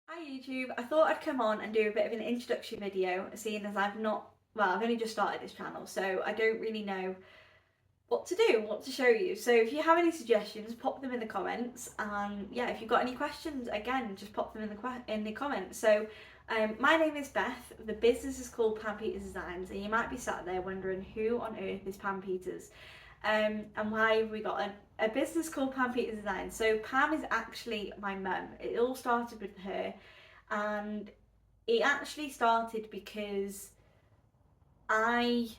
Hi YouTube, I thought I'd come on and do a bit of an introduction video, seeing as I've only just started this channel, so I don't really know what to do, what to show you. So if you have any suggestions, pop them in the comments, and yeah, if you've got any questions, again, just pop them in the comments. So my name is Beth, the business is called Pam Peters Designs, and you might be sat there wondering who on earth is Pam Peters, and why have we got a business called Pam Peters Designs. So Pam is actually my mum. It all started with her, and it actually started because I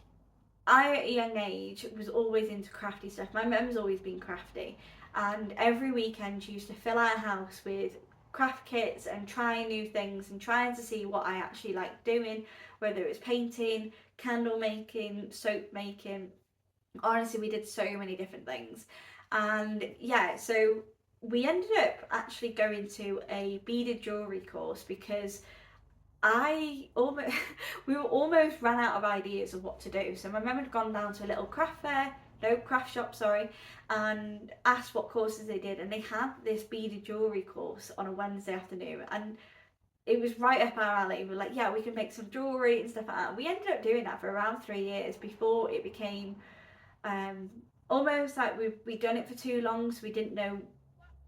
I at a young age was always into crafty stuff. My mum's always been crafty, and every weekend she used to fill our house with craft kits and trying new things and trying to see what I actually liked doing, whether it was painting, candle making, soap making. Honestly, we did so many different things. And yeah, so we ended up actually going to a beaded jewellery course because I almost we were almost ran out of ideas of what to do. So my mum had gone down to a little craft shop, sorry, and asked what courses they did, and they had this beaded jewellery course on a Wednesday afternoon, and it was right up our alley. We were like, yeah, we can make some jewellery and stuff like that. We ended up doing that for around 3 years before it became um, almost like we'd done it for too long, so we didn't know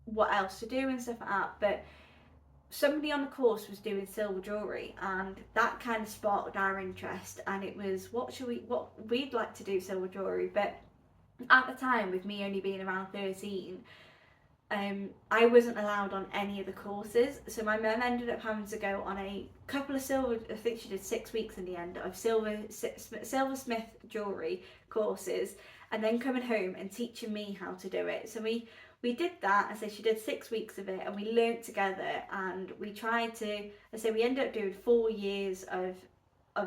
what else to do and stuff like that. But somebody on the course was doing silver jewellery, and that kind of sparked our interest, and it was what we'd like to do silver jewellery. But at the time, with me only being around 13, I wasn't allowed on any of the courses, so my mum ended up having to go on a couple of I think she did 6 weeks in the end, of silversmith jewellery courses, and then coming home and teaching me how to do it. So we did that. I said she did 6 weeks of it, and we learnt together, and we tried to. I said we ended up doing 4 years of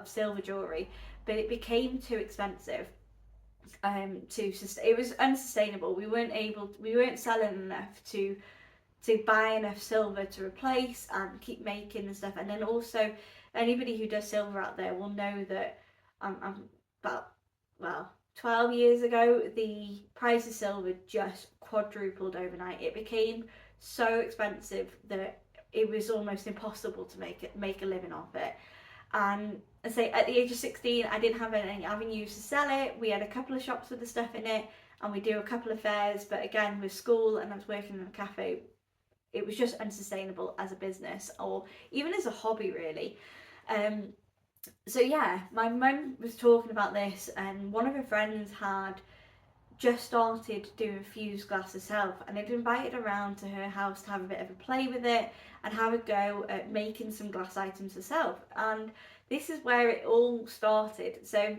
silver jewellery, but it became too expensive. It was unsustainable. We weren't selling enough to buy enough silver to replace and keep making and stuff. And then also, anybody who does silver out there will know that I'm about, well, 12 years ago, the price of silver just quadrupled overnight. It became so expensive that it was almost impossible to make a living off it. And I say at the age of 16, I didn't have any avenues to sell it. We had a couple of shops with the stuff in it, and we do a couple of fairs. But again, with school and I was working in a cafe, it was just unsustainable as a business or even as a hobby, really. Um, so yeah, my mum was talking about this, and one of her friends had just started doing fused glass herself, and they'd invited around to her house to have a bit of a play with it and have a go at making some glass items herself. And this is where it all started. So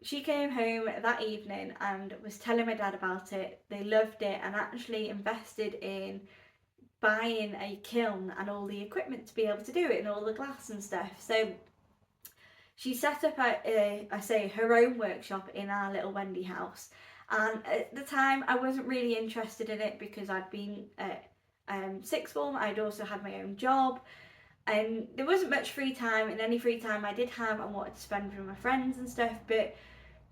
she came home that evening and was telling my dad about it. They loved it and actually invested in buying a kiln and all the equipment to be able to do it and all the glass and stuff. So she set up her own workshop in our little Wendy house. And at the time, I wasn't really interested in it because I'd been at sixth form. I'd also had my own job, and there wasn't much free time. And any free time I did have, I wanted to spend with my friends and stuff. But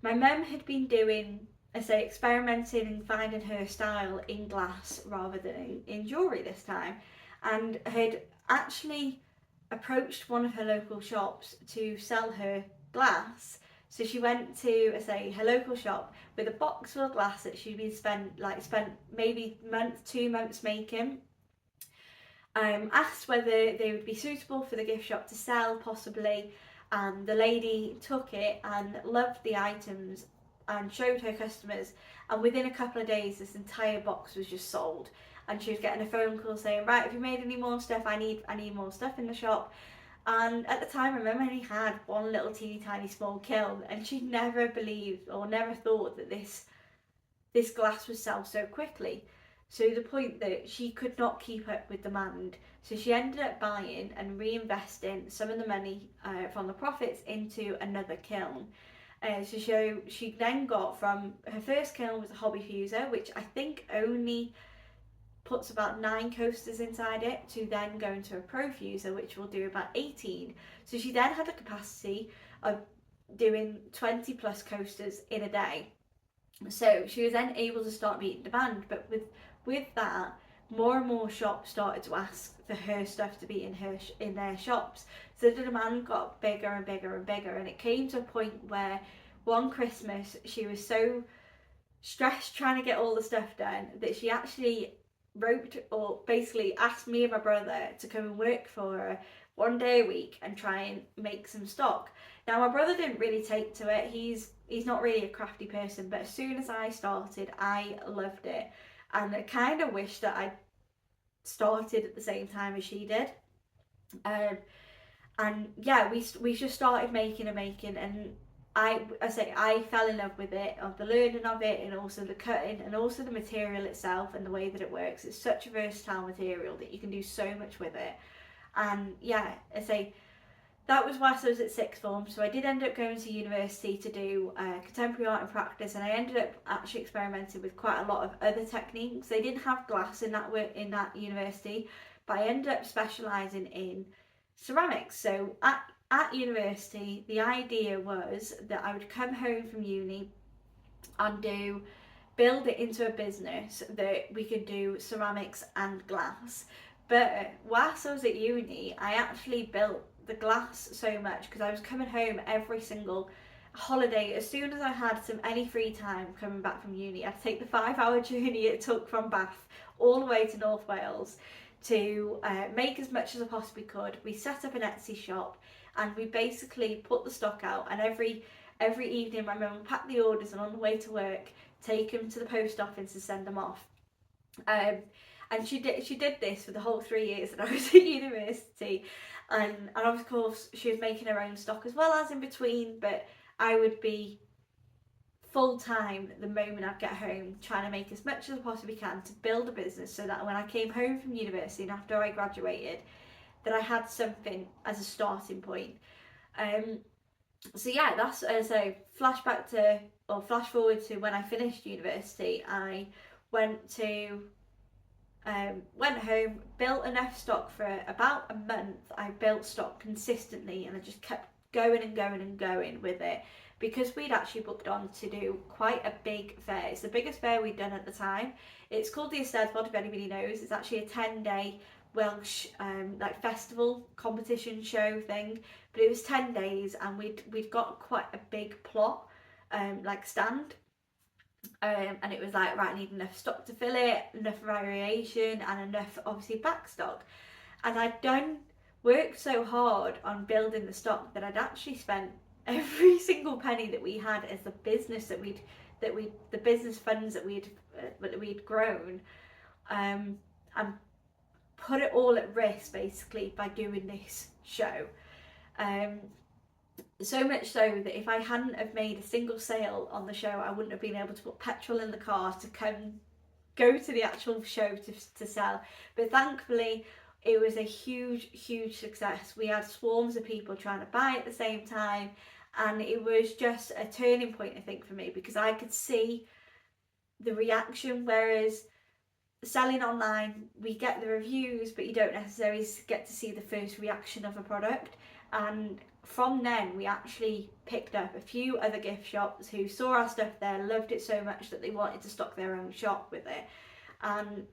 my mum had been doing, experimenting and finding her style in glass rather than in jewellery this time, and had actually approached one of her local shops to sell her glass. So she went to, her local shop with a box full of glass that she'd been spent maybe 2 months making. Asked whether they would be suitable for the gift shop to sell, possibly, and the lady took it and loved the items and showed her customers, and within a couple of days this entire box was just sold, and she was getting a phone call saying, right, have you made any more stuff? I need more stuff in the shop. And at the time, I remember I only had one little teeny tiny small kiln, and she never believed or never thought that this glass would sell so quickly. So the point that she could not keep up with demand. So she ended up buying and reinvesting some of the money from the profits into another kiln. So she then got, from her first kiln was a hobby fuser, which I think only puts about 9 coasters inside it, to then go into a pro fuser, which will do about 18. So she then had a capacity of doing 20 plus coasters in a day. So she was then able to start meeting demand. But with that, more and more shops started to ask for her stuff to be in their shops. So the demand got bigger and bigger and bigger, and it came to a point where one Christmas she was so stressed trying to get all the stuff done that she actually wrote, or basically asked me and my brother to come and work for her one day a week and try and make some stock. Now my brother didn't really take to it. He's not really a crafty person, but as soon as I started, I loved it, and I kind of wish that I started at the same time as she did. Um, and yeah, we just started making and making, and I fell in love with it, of the learning of it, and also the cutting, and also the material itself and the way that it works. It's such a versatile material that you can do so much with it. And yeah, I say that was whilst I was at sixth form. So I did end up going to university to do contemporary art and practice, and I ended up actually experimenting with quite a lot of other techniques. They didn't have glass in that university, but I ended up specialising in ceramics. So at university, the idea was that I would come home from uni and build it into a business that we could do ceramics and glass. But whilst I was at uni, I actually built the glass so much because I was coming home every single holiday. As soon as I had any free time coming back from uni, I'd take the 5-hour journey it took from Bath all the way to North Wales to make as much as I possibly could. We set up an Etsy shop, and we basically put the stock out, and every evening my mum would pack the orders, and on the way to work take them to the post office and send them off. And she did this for the whole 3 years that I was at university, and of course she was making her own stock as well as in between, but I would be full time the moment I'd get home, trying to make as much as I possibly can to build a business, so that when I came home from university and after I graduated, that I had something as a starting point. So yeah, that's so flash forward to when I finished university. I went home, built enough stock for about a month. I built stock consistently, and I just kept going and going and going with it, because we'd actually booked on to do quite a big fair. It's the biggest fair we'd done at the time. It's called the Eisteddfod, if anybody knows. It's actually a 10-day Welsh like festival competition show thing, but it was 10 days, and we'd got quite a big plot, like stand, and it was like, right, I need enough stock to fill it, enough variation, and enough obviously back stock. And I'd worked so hard on building the stock that I'd actually spent every single penny that we had as the business the business funds that we'd grown, and put it all at risk basically by doing this show. So much so that if I hadn't have made a single sale on the show, I wouldn't have been able to put petrol in the car to go to the actual show to sell. But thankfully it was a huge success. We had swarms of people trying to buy at the same time, and it was just a turning point, I think, for me, because I could see the reaction, whereas selling online, we get the reviews, but you don't necessarily get to see the first reaction of a product. And from then we actually picked up a few other gift shops who saw our stuff there, loved it so much that they wanted to stock their own shop with it. And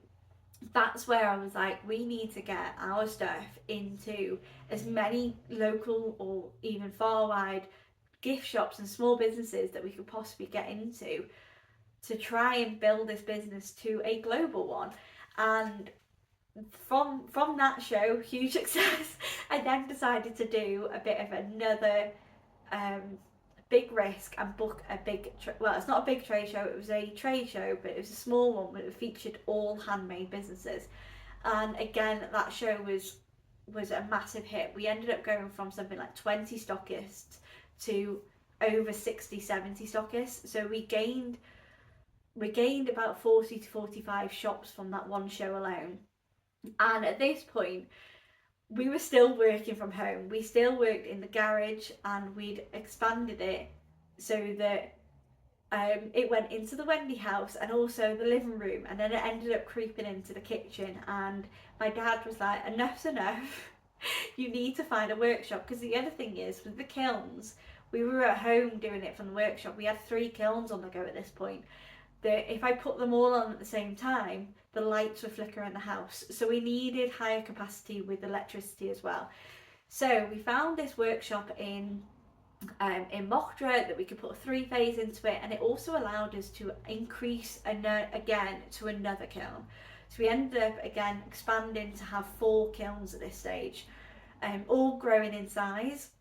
that's where I was like, we need to get our stuff into as many local or even far wide gift shops and small businesses that we could possibly get into, to try and build this business to a global one. And from that show, huge success, I then decided to do a bit of another big risk and book a big well, it's not a big trade show, it was a trade show, but it was a small one, but it featured all handmade businesses. And again, that show was a massive hit. We ended up going from something like 20 stockists to over 60-70 stockists. So we gained about 40 to 45 shops from that one show alone. And at this point, we were still working from home. We still worked in the garage, and we'd expanded it so that it went into the Wendy house and also the living room, and then it ended up creeping into the kitchen. And my dad was like, enough's enough. You need to find a workshop, because the other thing is, with the kilns, we were at home doing it from the workshop. We had 3 kilns on the go at this point, that if I put them all on at the same time, the lights were flickering in the house. So we needed higher capacity with electricity as well. So we found this workshop in Mochtra that we could put a 3-phase into it, and it also allowed us to increase again to another kiln. So we ended up again expanding to have 4 kilns at this stage, all growing in size.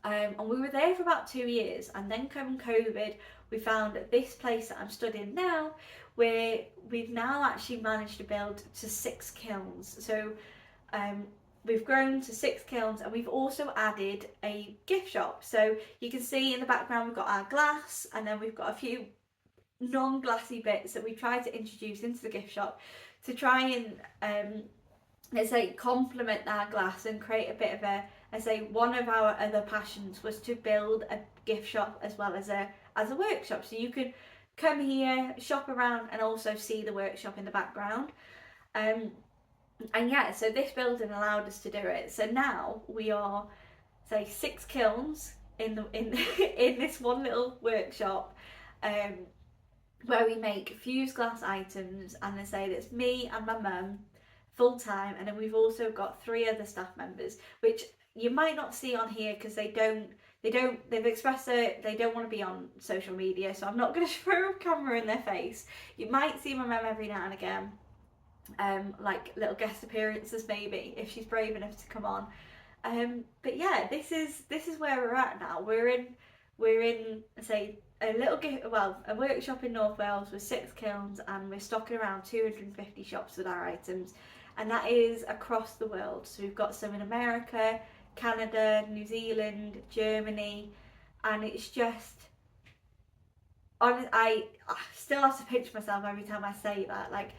And we were there for about 2 years, and then come COVID, we found at this place that I'm studying now, where we've now actually managed to build to 6 kilns. So we've grown to 6 kilns, and we've also added a gift shop. So you can see in the background we've got our glass, and then we've got a few non-glassy bits that we try to introduce into the gift shop to try and let's say complement our glass and create a bit of a, I say one of our other passions was to build a gift shop as well as a workshop, so you could come here, shop around, and also see the workshop in the background. And yeah, so this building allowed us to do it. So now we are, say, 6 kilns in in this one little workshop, where we make fused glass items, and I say that's me and my mum full time, and then we've also got 3 other staff members, which you might not see on here because they've expressed that they don't want to be on social media, so I'm not going to throw a camera in their face. You might see my mum every now and again, like little guest appearances maybe if she's brave enough to come on. But yeah, this is where we're at now. We're in say a workshop in North Wales with 6 kilns, and we're stocking around 250 shops with our items, and that is across the world. So we've got some in America, Canada, New Zealand, Germany, and it's just, I still have to pinch myself every time I say that. Like,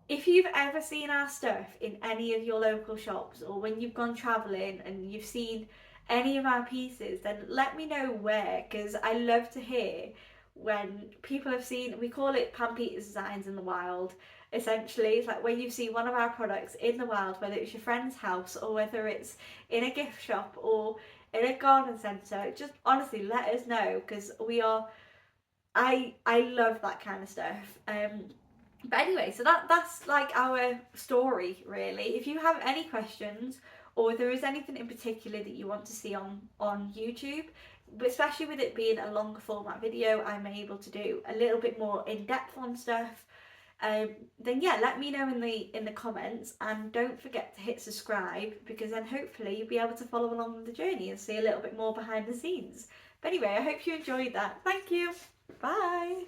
if you've ever seen our stuff in any of your local shops, or when you've gone travelling and you've seen any of our pieces, then let me know where, because I love to hear when people have seen, we call it Pam Peters Designs in the wild. Essentially, it's like when you see one of our products in the wild, whether it's your friend's house or whether it's in a gift shop or in a garden centre, just honestly let us know, because I love that kind of stuff. But anyway, so that's like our story really. If you have any questions, or if there is anything in particular that you want to see on YouTube, but especially with it being a longer format video, I'm able to do a little bit more in depth on stuff. Then yeah, let me know in the comments, and don't forget to hit subscribe, because then hopefully you'll be able to follow along with the journey and see a little bit more behind the scenes. But anyway, I hope you enjoyed that. Thank you. Bye.